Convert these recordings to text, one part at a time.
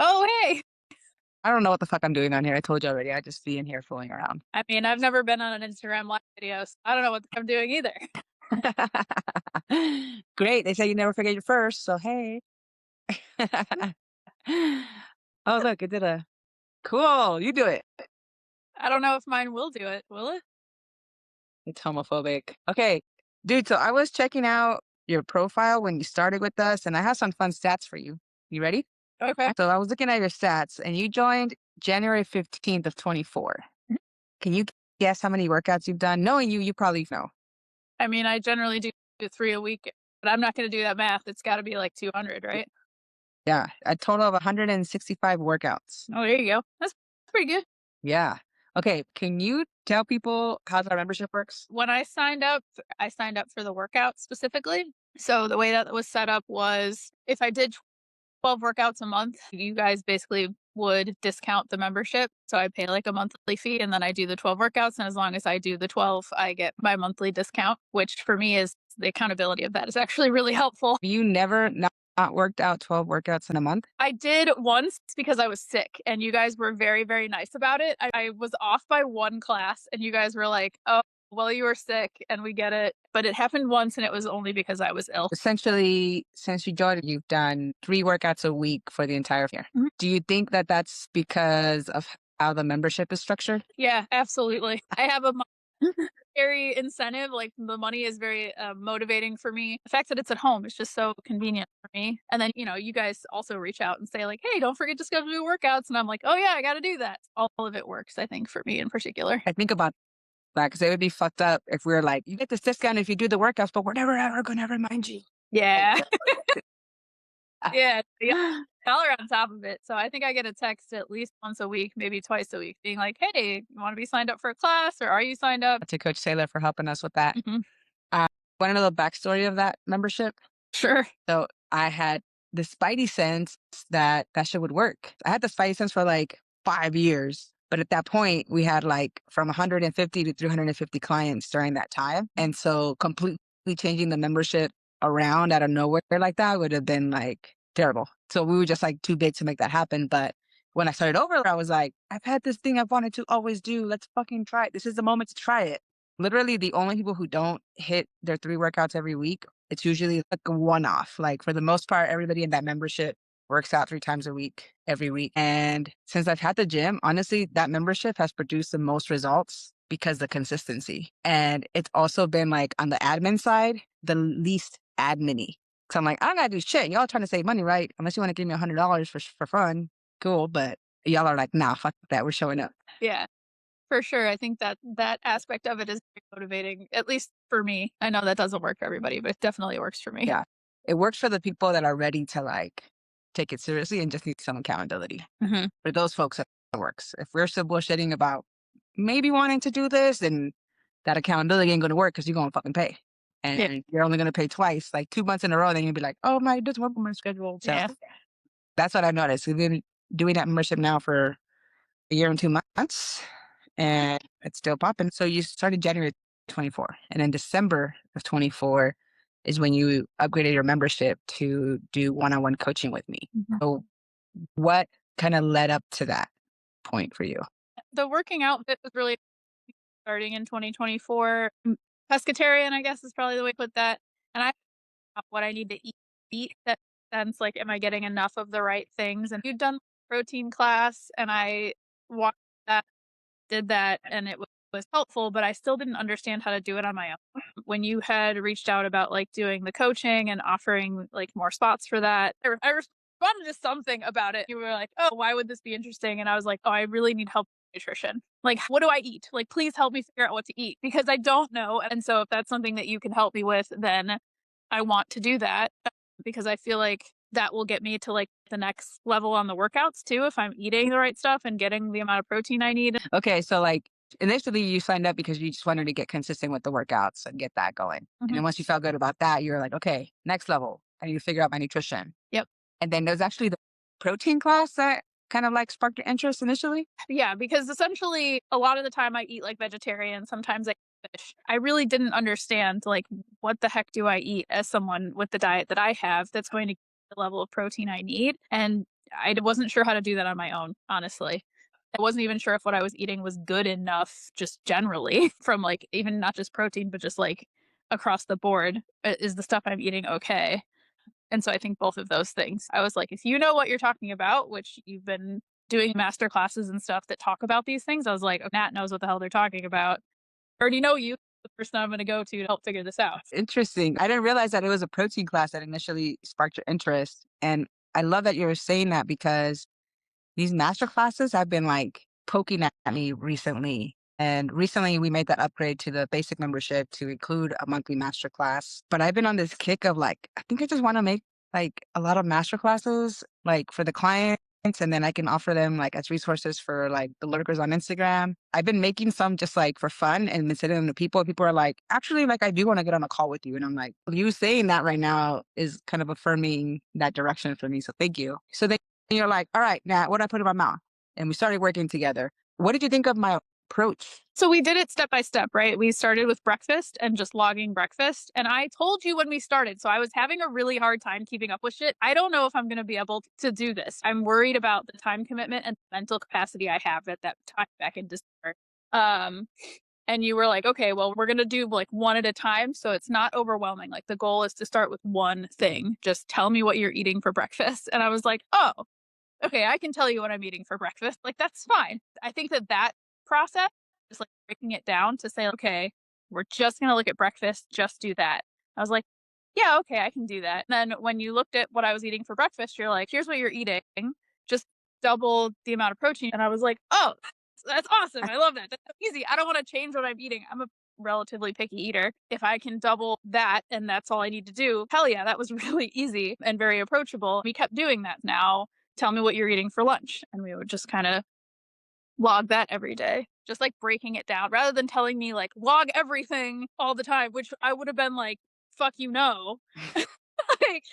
Oh, hey. I don't know what the fuck I'm doing on here. I told you already. I just be in here fooling around. I mean, I've never been on an Instagram live video, so I don't know what I'm doing either. Great. They say you never forget your first. So, hey. Oh, look, it did a cool. You do it. I don't know if mine will do it. Will it? It's homophobic. Okay. Dude, so I was checking out your profile when you started with us, and I have some fun stats for you. You ready? Okay. So I was looking at your stats, and you joined January 15th of 24. Can you guess how many workouts you've done? Knowing you, you probably know. I mean, I generally do 3 a week, but I'm not gonna do that math. It's gotta be like 200, right? Yeah, a total of 165 workouts. Oh, there you go. That's pretty good. Yeah. Okay, can you tell people how the membership works? When I signed up for the workout specifically. So the way that was set up was if I did 12 workouts a month, you guys basically would discount the membership. So I pay like a monthly fee and then I do the 12 workouts. And as long as I do the 12, I get my monthly discount, which for me is the accountability of that is actually really helpful. You never not worked out 12 workouts in a month? I did once because I was sick and you guys were very, very nice about it. I was off by one class and you guys were like, oh, well, you were sick and we get it. But it happened once and it was only because I was ill. Essentially, since you joined, you've done 3 workouts a week for the entire year. Mhm. Do you think that that's because of how the membership is structured? Yeah, absolutely. I have a very incentive. Like the money is very motivating for me. The fact that it's at home is just so convenient for me. And then, you guys also reach out and say, like, hey, don't forget to schedule your workouts. And I'm like, oh, yeah, I got to do that. All of it works, I think, for me in particular. I think about that because it would be fucked up if we were like, you get this discount if you do the workouts, but we're never ever going to remind you. Like, Yeah. Yeah. Yeah. Y'all are on top of it. So I think I get a text at least once a week, maybe twice a week, being like, hey, you want to be signed up for a class or are you signed up? to Coach Taylor for helping us with that. Hmm. Want to know the backstory of that membership? Sure. So I had the spidey sense that that shit would work. I had the spidey sense for like 5 years. But at that point, we had like from 150 to 350 clients during that time. And so completely changing the membership around out of nowhere like that would have been like terrible. So we were just like too big to make that happen. But when I started over, I was like, I've had this thing I've wanted to always do. Let's fucking try it. This is the moment to try it. Literally, the only people who don't hit their 3 workouts every week, it's usually like a one off. Like for the most part, everybody in that membership works out 3 times a week, every week. And since I've had the gym, honestly, that membership has produced the most results because the consistency. And it's also been like on the admin side, the least admin-y. So I'm like, I don't gotta do shit. Y'all trying to save money, right? Unless you want to give me $100 for fun. Cool. But y'all are like, nah, fuck that. We're showing up. Yeah. For sure. I think that that aspect of it is very motivating, at least for me. I know that doesn't work for everybody, but it definitely works for me. Yeah. It works for the people that are ready to like take it seriously and just need some accountability. Hmm. For those folks, it works. If we're still bullshitting about maybe wanting to do this, then that accountability ain't going to work because you're going to fucking pay. Yeah. And you're only going to pay twice, like 2 months in a row. Then you'll be like, oh, my, it doesn't work with my schedule. So Yeah. that's what I noticed. We've been doing that membership now for a year and 2 months, and it's still popping. So you started January 24, and in December of 24 is when you upgraded your membership to do one-on-one coaching with me. Mhm. So what kind of led up to that point for you? The working out bit was really starting in 2024. Pescatarian, I guess, is probably the way to put that. And I what I need to eat that sense like, am I getting enough of the right things? And you'd done protein class, and I watched that, did that, and it was helpful, but I still didn't understand how to do it on my own. When you had reached out about like doing the coaching and offering like more spots for that, I responded to something about it. You were like, oh, why would this be interesting? And I was like, oh, I really need help with nutrition. Like, what do I eat? Like, please help me figure out what to eat because I don't know. And so if that's something that you can help me with, then I want to do that because I feel like that will get me to like the next level on the workouts too if I'm eating the right stuff and getting the amount of protein I need. Okay, so like initially you signed up because you just wanted to get consistent with the workouts and get that going. And Mhm. then once you felt good about that, you're like, okay, next level. I need to figure out my nutrition. Yep. And then there's actually the protein class that kind of like sparked your interest initially. Yeah, because essentially a lot of the time I eat like vegetarian, sometimes I eat fish. I really didn't understand like what the heck do I eat as someone with the diet that I have that's going to get the level of protein I need. And I wasn't sure how to do that on my own, honestly. I wasn't even sure if what I was eating was good enough just generally from, like, even not just protein, but just, like, across the board. Is the stuff I'm eating okay? And so I think both of those things. I was like, if you know what you're talking about, which you've been doing master classes and stuff that talk about these things, I was like, "Oh, Nat knows what the hell they're talking about. I already know you, the person I'm gonna go to help figure this out." Interesting. I didn't realize that it was a protein class that initially sparked your interest. And I love that you were saying that because these master classes have been like poking at me recently. And recently we made that upgrade to the basic membership to include a monthly master class. But I've been on this kick of like, I think I just want to make like a lot of master classes like for the clients. And then I can offer them like as resources for like the lurkers on Instagram. I've been making some just like for fun and been sending them to people. People are like, actually, like I do want to get on a call with you. And I'm like, you saying that right now is kind of affirming that direction for me. So thank you. So then you're like, all right, Nat, what do I put in my mouth? And we started working together. What did you think of my approach? So we did it step by step, right? We started with breakfast and just logging breakfast. And I told you when we started, so I was having a really hard time keeping up with shit. I don't know if I'm going to be able to do this. I'm worried about the time commitment and mental capacity I have at that time back in December. Um, and you were like, okay, well, we're going to do like one at a time. So it's not overwhelming. Like the goal is to start with one thing. Just tell me what you're eating for breakfast. And I was like, oh, okay, I can tell you what I'm eating for breakfast. Like, that's fine. I think that that process, just like breaking it down to say, okay, we're just going to look at breakfast, just do that. I was like, yeah, okay, I can do that. And then when you looked at what I was eating for breakfast, you're like, here's what you're eating, just double the amount of protein. And I was like, oh, that's awesome. I love that. That's so easy. I don't want to change what I'm eating. I'm a relatively picky eater. If I can double that and that's all I need to do, hell yeah, that was really easy and very approachable. We kept doing that. Now tell me what you're eating for lunch. And we would just kind of log that every day, just like breaking it down rather than telling me like log everything all the time, which I would have been like, fuck you, no. like,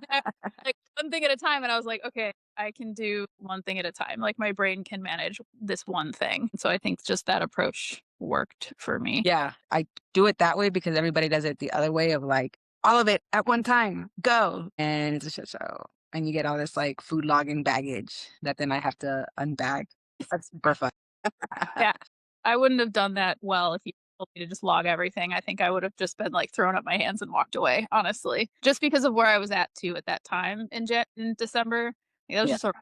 I- like one thing at a time. And I was like, okay, I can do one thing at a time. Like my brain can manage this one thing. So I think just that approach worked for me. Yeah, I do it that way because everybody does it the other way of like all of it at one time, go. And it's a shit show. And you get all this like food logging baggage that then I have to unbag. That's super fun. Yeah. I wouldn't have done that well if you told me to just log everything. I think I would have just been like thrown up my hands and walked away, honestly. Just because of where I was at too at that time in December. Like, that was Yeah. just a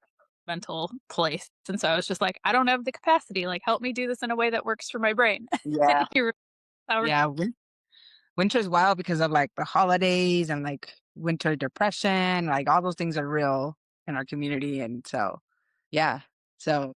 mental place. And so I was just like, I don't have the capacity. Like help me do this in a way that works for my brain. Yeah. You were- Yeah. Winter's wild because of like the holidays and like winter depression. Like all those things are real in our community. And so, yeah. So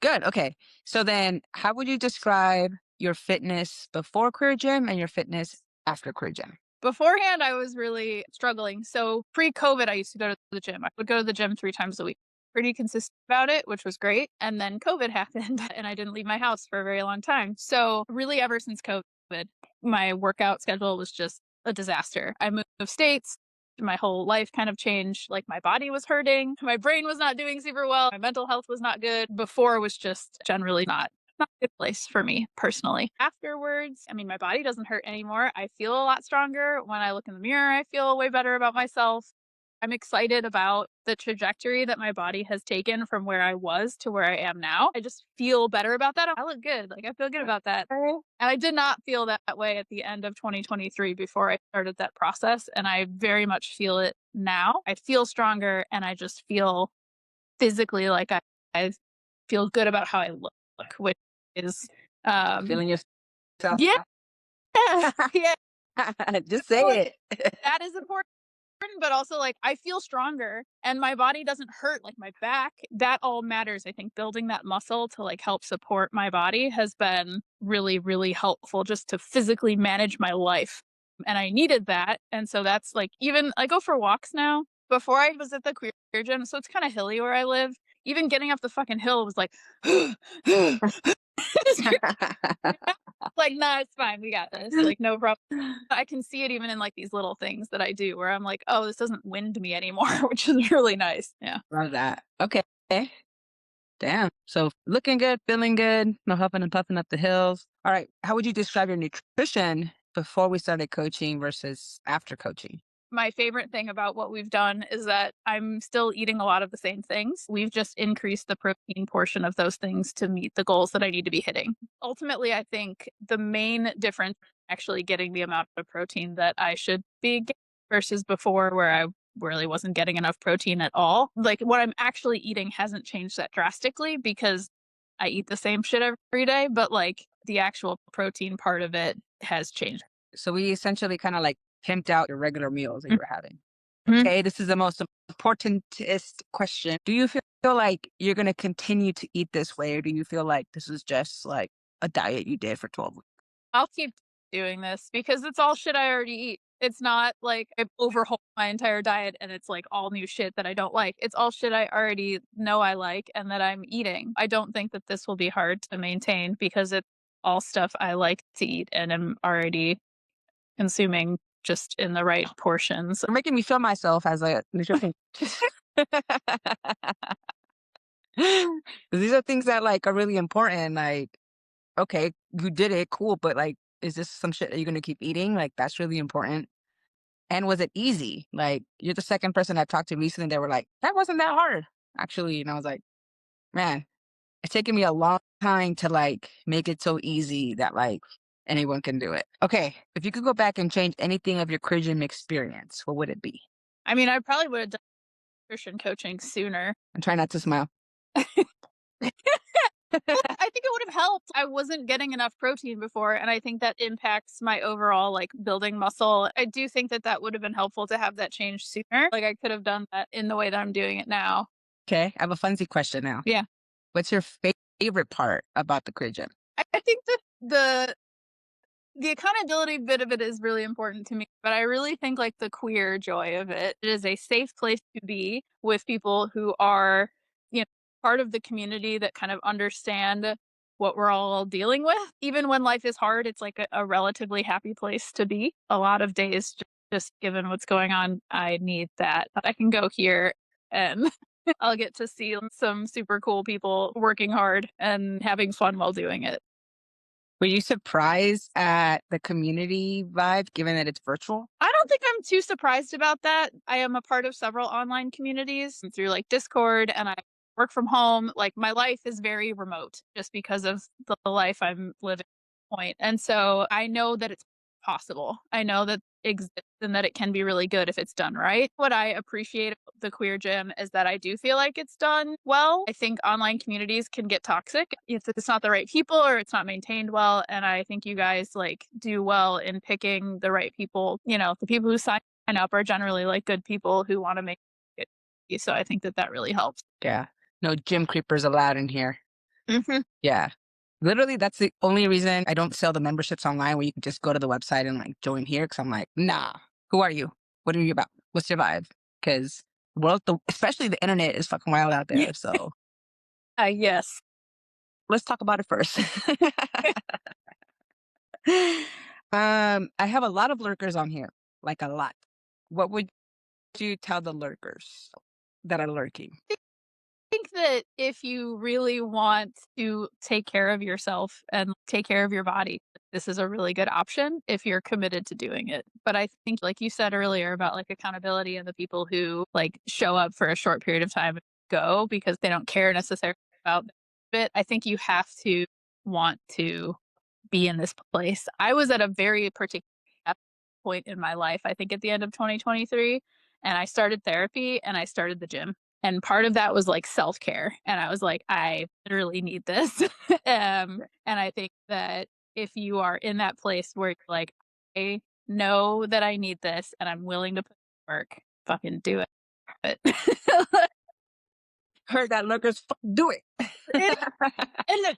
good. Okay. So then how would you describe your fitness before career gym and your fitness after career gym? Beforehand, I was really struggling. So pre-COVID, I used to go to the gym. I would go to the gym 3 times a week. Pretty consistent about it, which was great. And then COVID happened and I didn't leave my house for a very long time. So really ever since COVID, my workout schedule was just a disaster. I moved states. My whole life kind of changed. Like my body was hurting. My brain was not doing super well. My mental health was not good. Before was just generally not a good place for me personally. Afterwards, I mean, my body doesn't hurt anymore. I feel a lot stronger. When I look in the mirror, I feel way better about myself. I'm excited about the trajectory that my body has taken from where I was to where I am now. I just feel better about that. I look good. Like I feel good about that. And I did not feel that way at the end of 2023 before I started that process. And I very much feel it now. I feel stronger and I just feel physically like I feel good about how I look, which is um Feeling yourself. yeah, yeah. Just So say it. that is important, but also like I feel stronger and my body doesn't hurt like my back. That all matters. I think building that muscle to like help support my body has been really, really helpful just to physically manage my life. And I needed that. And so that's like even I go for walks now. Before I was at the queer gym, so it's kind of hilly where I live. Even getting up the fucking hill was like like, "Nah, it's fine. We got this. Like, no problem." I can see it even in, like, these little things that I do where I'm like, "Oh, this doesn't wind me anymore," which is really nice. Yeah. Love that. Okay. Damn. So looking good, feeling good, no huffing and puffing up the hills. All right. How would you describe your nutrition before we started coaching versus after coaching? My favorite thing about what we've done is that I'm still eating a lot of the same things. We've just increased the protein portion of those things to meet the goals that I need to be hitting. Ultimately, I think the main difference actually getting the amount of protein that I should be getting versus before where I really wasn't getting enough protein at all. Like what I'm actually eating hasn't changed that drastically because I eat the same shit every day, but like the actual protein part of it has changed. So we essentially kind of like pimped out your regular meals that you were having. Mhm. Okay, this is the most importantest question. Do you feel like you're going to continue to eat this way, or do you feel like this is just like a diet you did for 12 weeks? I'll keep doing this because it's all shit I already eat. It's not like I've overhauled my entire diet and it's like all new shit that I don't like. It's all shit I already know I like and that I'm eating. I don't think that this will be hard to maintain because it's all stuff I like to eat and am already consuming just in the right portions. You're making me feel myself as a nutrition. These are things that like are really important. Like, okay, you did it, cool, but like, is this some shit that you're gonna keep eating? Like, that's really important. And was it easy? Like, you're the second person I've talked to recently. They were like, that wasn't that hard, actually. And I was like, man, it's taken me a long time to like make it so easy that like anyone can do it. Okay, if you could go back and change anything of your Christian experience, what would it be? I mean, I probably would have done nutrition coaching sooner. And try not to smile. I think it would have helped. I wasn't getting enough protein before, and I think that impacts my overall like building muscle. I do think that that would have been helpful to have that change sooner. Like I could have done that in the way that I'm doing it now. Okay, I have a funsy question now. Yeah. What's your favorite part about the Christian? I think that the accountability bit of it is really important to me, but I really think like the queer joy of it. It is a safe place to be with people who are, you know, part of the community that kind of understand what we're all dealing with. Even when life is hard, it's like a relatively happy place to be. A lot of days, just given what's going on, I need that. I can go here and I'll get to see some super cool people working hard and having fun while doing it. Were you surprised at the community vibe given that it's virtual? I don't think I'm too surprised about that. I am a part of several online communities through like Discord and I work from home. Like my life is very remote just because of the life I'm living at this point. And so I know that it's possible. I know that it exists and that it can be really good if it's done right. What I appreciate about the queer gym is that I do feel like it's done well. I think online communities can get toxic if it's not the right people or it's not maintained well. And I think you guys like do well in picking the right people. You know, the people who sign up are generally like good people who want to make it. So I think that that really helps. Yeah. No gym creepers allowed in here. Hmm. Yeah. Literally, that's the only reason I don't sell the memberships online where you can just go to the website and like join here. Cause I'm like, nah, who are you? What are you about? What's your vibe? Cause especially the internet is fucking wild out Yeah. there. So Yes. let's talk about it first. I have a lot of lurkers on here, like a lot. What would you tell the lurkers that are lurking? Think that if you really want to take care of yourself and take care of your body, this is a really good option if you're committed to doing it. But I think, like you said earlier about like accountability and the people who like show up for a short period of time and go because they don't care necessarily about it, I think you have to want to be in this place. I was at a very particular point in my life, I think at the end of 2023, and I started therapy and I started the gym. And part of that was like self care. And I was like, I literally need this. And I think that if you are in that place where you're like, I know that I need this and I'm willing to put in work, fucking do it. Heard that lurkers do it. and, and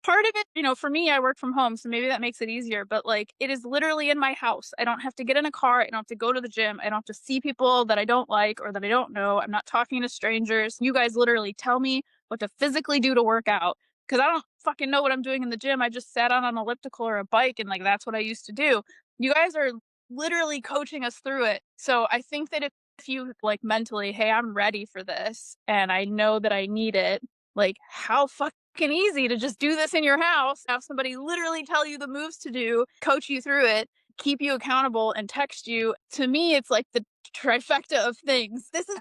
part of it, you know, for me, I work from home, so maybe that makes it easier, but like it is literally in my house. I don't have to get in a car. I don't have to go to the gym. I don't have to see people that I don't like or that I don't know. I'm not talking to strangers. You guys literally tell me what to physically do to work out because I don't fucking know what I'm doing in the gym. I just sat on an elliptical or a bike and like that's what I used to do. You guys are literally coaching us through it. So I think that if you like mentally, hey, I'm ready for this and I know that I need it, like how fucking easy to just do this in your house, have somebody literally tell you the moves to do, coach you through it. keep you accountable and text you. To me, it's like the trifecta of things. This is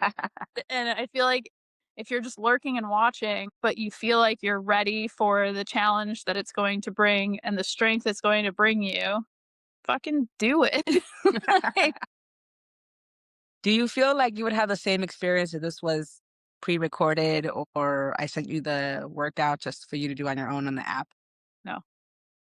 and I feel like if you're just lurking and watching, but you feel like you're ready for the challenge that it's going to bring and the strength it's going to bring you, fucking do it. Like, Do you feel like you would have the same experience if this was pre-recorded or I sent you the workout just for you to do on your own on the app? no.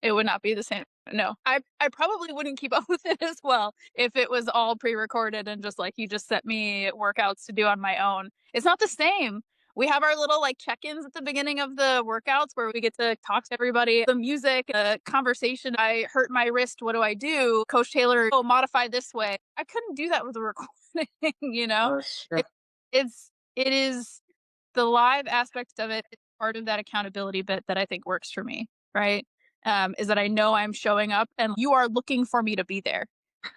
It would not be the same. No. I probably wouldn't keep up with it as well if it was all pre-recorded and just like you just set me workouts to do on my own. It's not the same. We have our little like check-ins at the beginning of the workouts where we get to talk to everybody. The music, the conversation. I hurt my wrist. What do I do? Coach Taylor, oh, modify this way. I couldn't do that with a recording, you know? Oh, sure. It, it is the live aspect of it is part of that accountability bit that I think works for me, right? Is that I know I'm showing up and you are looking for me to be there.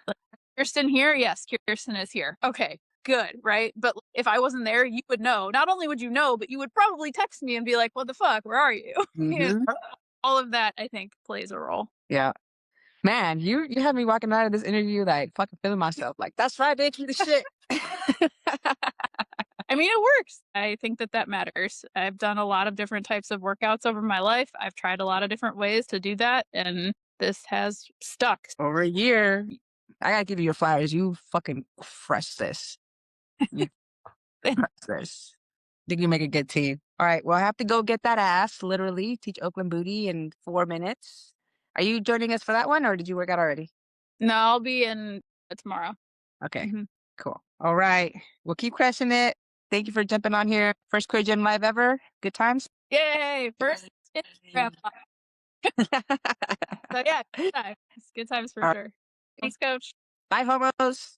Like, Kiersten here? Yes, Kiersten is here. Okay, good, right? But if I wasn't there, you would know. Not only would you know, but you would probably text me and be like, "What the fuck? Where are you?" You Hmm. know, all of that I think plays a role. Yeah. Man, you had me walking out of this interview like fucking feeling myself. Like, that's right, bitch, you the shit. I mean, it works. I think that that matters. I've done a lot of different types of workouts over my life. I've tried a lot of different ways to do that, and this has stuck. Over a year. I gotta give you your flowers. You fucking crushed this. You crushed this. Think you make a good team. All right. Well, I have to go get that ass, literally, teach Oakland booty in 4 minutes. Are you joining us for that one or did you work out already? No, I'll be in tomorrow. Okay. Mhm. Cool. All right. We'll keep crushing it. Thank you for jumping on here. First Queer Gym Live ever. Good times. Yay! First Instagram live. So yeah, good times. Good times for All sure. right. Thanks, coach. Bye, homos.